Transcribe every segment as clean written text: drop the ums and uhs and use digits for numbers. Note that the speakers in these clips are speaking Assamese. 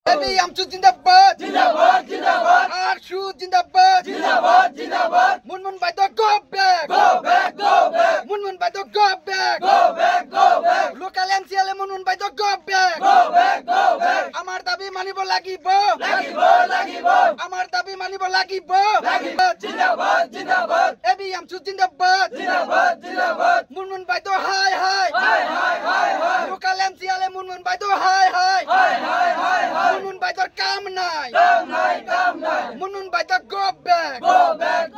আমচু জিন্দাবাদ জিন্দাবাদ জিন্দাবাদ আরশু জিন্দাবাদ জিন্দাবাদ জিন্দাবাদ মুনমুন ভাই তো গো ব্যাক মুনমুন ভাই তো go back local MCL Munmun ভাই তো গো ব্যাক আমার দাবি মানিব লাগিব আমার দাবি মানিব লাগিব জিন্দাবাদ জিন্দাবাদ এবি আমচু জিন্দাবাদ জিন্দাবাদ জিন্দাবাদ মুনমুন ভাই তো হাই হাই লোকাল এমসিএল মুনমুন ভাই তো হাই হাই মুনমুন ভাই তোর কাম নাই মুনমুন ভাই তো গো ব্যাক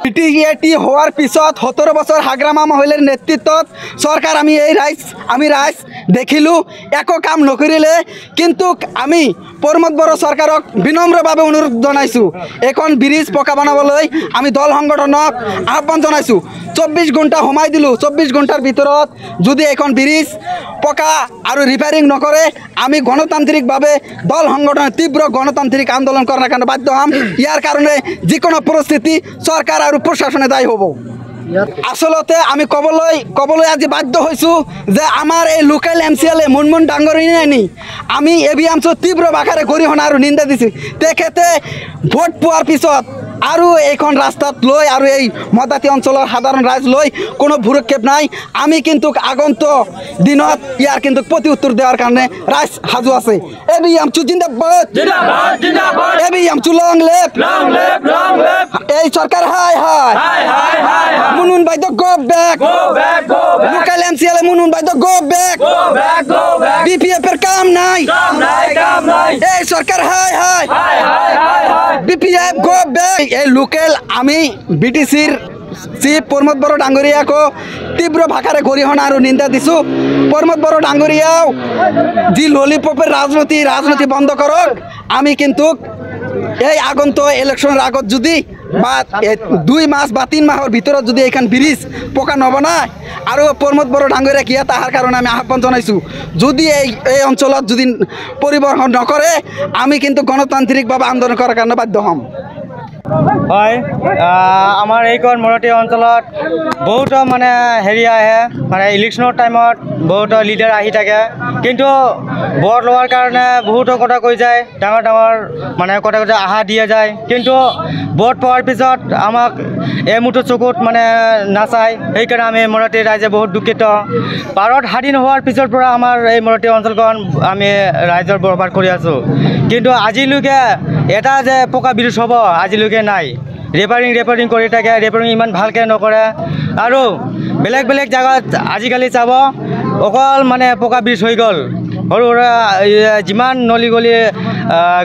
পিটিএটি হওয়ার পিছত 17 বছর হাগ্রামা মহিলার নেতৃত্বত সরকার আমি রাইজ দেখিলো একো কাম নকৰিলে কিন্তু আমি প্রমোদ বড় সরকারক বিনম্রভাবে অনুরোধ জানাইছো এখন ব্রিজ পকা বানাবলৈ আমি দল সংগঠনক আহ্বান জানাইছো 24 ঘন্টা সময় দিলো 24 ঘন্টার ভিতৰত যদি এখন ব্ৰিজ পকা আৰু ৰিপেয়াৰিং নকৰে আমি গণতান্ত্রিকভাবে দল সংগঠনের তীব্র গণতান্ত্রিক আন্দোলন করার কারণে বাধ্য হম ইয়ার কারণে যে কোনো পরিস্থিতি সরকার আর প্রশাসনে দায়ী হব আসলতে আমি কবলৈ আজি বাধ্য হয়েছো যে আমার এই লোকাল এমসিএল মুনমুন ডাঙ্গরিনী আমি এবিএমসি তীব্র ভাষাৰে গৰিহণা আৰু নিন্দা দিছি তেখেতে ভোট পোৱাৰ পিছত আৰু এইখন ৰাস্তাত লৈ আৰু এই মদাতি অঞ্চলৰ সাধাৰণ ৰাইজ লৈ কোনো ভুৰক্ষেপ নাই আমি কিন্তু আগন্তুক দিনত ইয়াৰ কিন্তু প্ৰতি উত্তৰ দেওয়াৰ কাৰণে ৰাইজ সাজু আছে এবিএমসি জিন্দাবাদ জিন্দাবাদ জিন্দাবাদ এবিএমসি লং লেফট এই সরকার হাই হাই মুনমুন ভাই তো go back local MCL Munmun ভাই তো গো ব্যাক বিপিএফ এর কাম নাই এই সরকার হাই হাই বিপিএফ গো ব্যাক এই লোকাল আমি বিটিসির চিফ প্রমোদ বড় ডাঙ্গরিয়াকে তীব্র ভাষাৰে গৰিহণা আৰু নিন্দা দিছো প্রমোদ বড় ডাঙ্গরিয়াও যি ললিপপের রাজনীতি বন্ধ করক আমি কিন্তু এই আগন্তুক ইলেকশনের আগত যদি বা 2 মাস বা 3 মাসের ভিতৰত যদি এইখান ব্ৰিজ পকা নবনায় আৰু প্ৰমোদ বড় ডাঙ্গৰিয়া কিয়া তাহাৰ কাৰণে আমি আহ্বান জানাইছো যদি এই অঞ্চলত যদি পৰিবৰ্তন নকৰে আমি কিন্তু গণতান্ত্ৰিকভাবে আন্দোলন কৰাৰ কাৰণে বাধ্য হম হয় আমাৰ এইখন মৰাটি অঞ্চলত বহুত মানে হেৰি আহে মানে ইলেকশ্যনৰ টাইমত বহুত লিডাৰ আহি থাকে কিন্তু ভোট লোৱাৰ কাৰণে বহুতো কথা কৈ যায় ডাঙৰ মানে কথা আশা দিয়া যায় কিন্তু ভোট পোৱাৰ পিছত আমাক এমুঠো চকুত মানে নাচায় সেইকাৰণে আমি মৰাটি ৰাইজে বহুত দুখিত ভাৰত স্বাধীন হোৱাৰ পিছৰ পৰা আমাৰ এই মৰাটি অঞ্চলখন আমি ৰাইজৰ বৰবাদ কৰি আছোঁ কিন্তু আজিলৈকে এটা যে পকা ব্ৰিজ হ'ব আজিলৈকে নাই ৰিপেয়াৰিং কৰি থাকে ৰিপেয়াৰিং ইমান ভালকৈ নকৰে আৰু বেলেগ জায়গাত আজিকালি চাব অকল মানে পকা ব্ৰিজ হৈ গ'ল সৰু সুৰা যিমান নলি গলি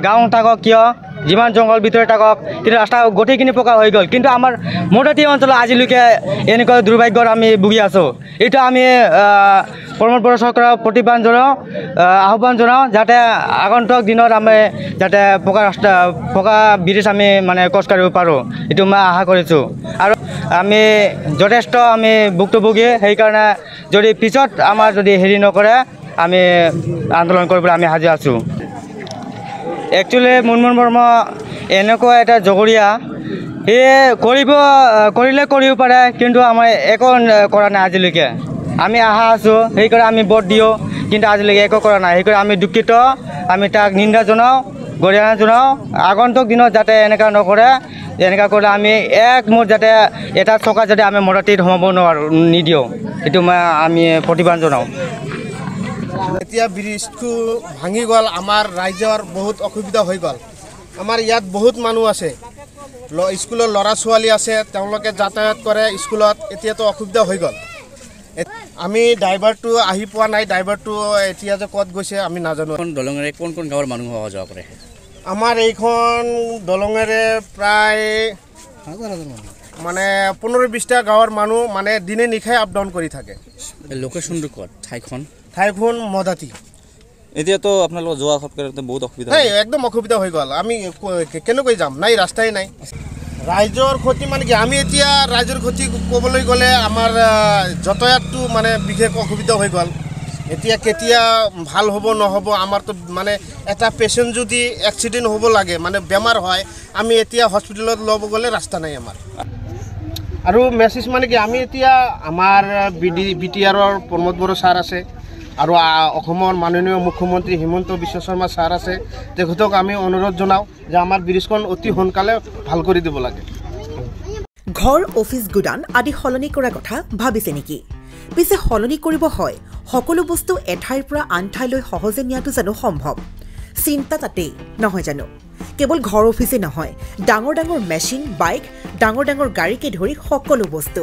গাঁও থাকক কিয় যিমান জংঘল ভিতৰত থাকক কিন্তু ৰাস্তা গোটেইখিনি পকা হৈ গ'ল কিন্তু আমাৰ মৰাটি অঞ্চলত আজিলৈকে এনেকুৱা দুৰ্ভাগ্যৰ আমি ভুগি আছোঁ এইটো আমি প্ৰমোদ বড়ো চৰকাৰৰ আহ্বান জনাওঁ যাতে আগন্তুক দিনত আমি যাতে পকা ব্ৰিজ আমি মানে খোজ কাঢ়িব পাৰোঁ এইটো মই আশা কৰিছোঁ আৰু আমি যথেষ্ট আমি ভুক্তভোগী সেইকাৰণে যদি পিছত আমাৰ যদি হেৰি নকৰে আমি আন্দোলন কৰিবলৈ আমি সাজু আছোঁ একচুৱেলি মুনমুন বৰ্মা এনেকুৱা এটা জগৰীয়া সেয়ে কৰিলে কৰিব পাৰে কিন্তু আমাৰ একো কৰা নাই আজিলৈকে আমি আশা আছোঁ সেইকাৰণে আমি ভোট দিওঁ কিন্তু আজিলৈকে একো কৰা নাই সেইকাৰণে আমি দুখিত আমি তাক নিন্দা জনাওঁ গৰিহণা জনাওঁ আগন্তুক দিনত যাতে এনেকুৱা নকৰে এনেকুৱা কৰিলে আমি একমত যাতে এটা চকা যাতে আমি মৰাটিত সোমাব নিদিওঁ এইটো আমি প্ৰতিবাদ জনাওঁ এতিয়া ব্ৰিজটো ভাঙি গ'ল আমাৰ ৰাইজৰ বহুত অসুবিধা হৈ গ'ল আমাৰ ইয়াত বহুত মানুহ আছে স্কুলৰ ল'ৰা ছোৱালী আছে তেওঁলোকে যাতায়াত কৰে স্কুলত এতিয়াতো অসুবিধা হৈ গ'ল আমি ড্ৰাইভাৰটো আহি পোৱা নাই ড্ৰাইভাৰটো এতিয়া যে ক'ত গৈছে আমি নাজানো দলঙেৰে কোন গাঁৱৰ মানুহ অহা যোৱা কৰে আমাৰ এইখন দলঙেৰে প্ৰায় মানে 15-20টা গাঁৱৰ মানুহ মানে দিনে নিশাই আপ ডাউন কৰি থাকে লোকেশ্যনটো ক'ত ঠাইখন মদাতি এতিয়াতো আপোনালোকৰ যোৱা সপ্তাহতে বহুত অসুবিধা একদম অসুবিধা হৈ গ'ল আমি কেনেকৈ যাম নাই ৰাস্তাই নাই ৰাইজৰ ক্ষতি মানে কি আমি এতিয়া ৰাইজৰ ক্ষতি ক'বলৈ গ'লে আমাৰ যাতায়াতটো মানে বিশেষ অসুবিধা হৈ গ'ল এতিয়া কেতিয়া ভাল হ'ব নহ'ব আমাৰতো মানে এটা পেচেণ্ট যদি এক্সিডেণ্ট হ'ব লাগে মানে বেমাৰ হয় আমি এতিয়া হস্পিটেলত ল'ব গ'লে ৰাস্তা নাই আমাৰ আৰু মেছেজ মানে কি আমি এতিয়া আমাৰ বিটিআৰৰ প্ৰমোদ বড়ো ছাৰ আছে আৰু অসমৰ মাননীয় মুখ্যমন্ত্ৰী হিমন্ত বিশ্ব শৰ্মা ছাৰ আছে তেখেতক আমি অনুৰোধ জনাওঁ যে আমাৰ ব্ৰিজখন অতি সোনকালে ভাল কৰি দিব লাগে ঘৰ অফিচ গুদান আদি সলনি কৰাৰ কথা ভাবিছে নেকি পিছে সলনি কৰিব হয় সকলো বস্তু এঠাইৰ পৰা আন ঠাইলৈ সহজে নিয়াটো জানো সম্ভৱ চিন্তা তাতেই নহয় জানো কেৱল ঘৰ অফিচে নহয় ডাঙৰ ডাঙৰ মেচিন বাইক ডাঙৰ ডাঙৰ গাড়ীকে ধৰি সকলো বস্তু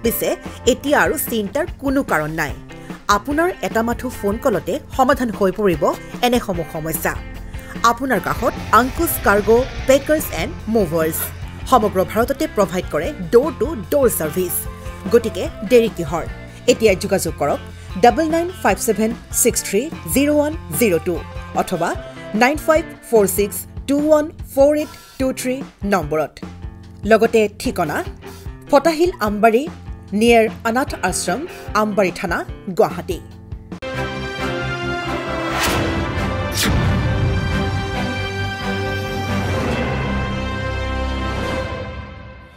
পিছে এতিয়া আৰু চিন্তাৰ কোনো কাৰণ নাই আপোনাৰ এটা মাথো ফোন কলতে সমাধান হৈ পৰিব এনেসমূহ সমস্যা আপোনাৰ কাষত আংকুশ কাৰ্গো পেকাৰ্ছ এণ্ড মুভাৰ্ছ সমগ্ৰ ভাৰততে প্ৰভাইড কৰে ডোৰ টু ডোৰ ছাৰ্ভিচ গতিকে দেৰি কিহৰ এতিয়া যোগাযোগ কৰক 9957630102 অথবা 9546214823 নম্বৰত লগতে ঠিকনা ফটাহিল আমবাৰী নিয়াৰ অনাথ আশ্ৰম আমবাৰী থানা গুৱাহাটী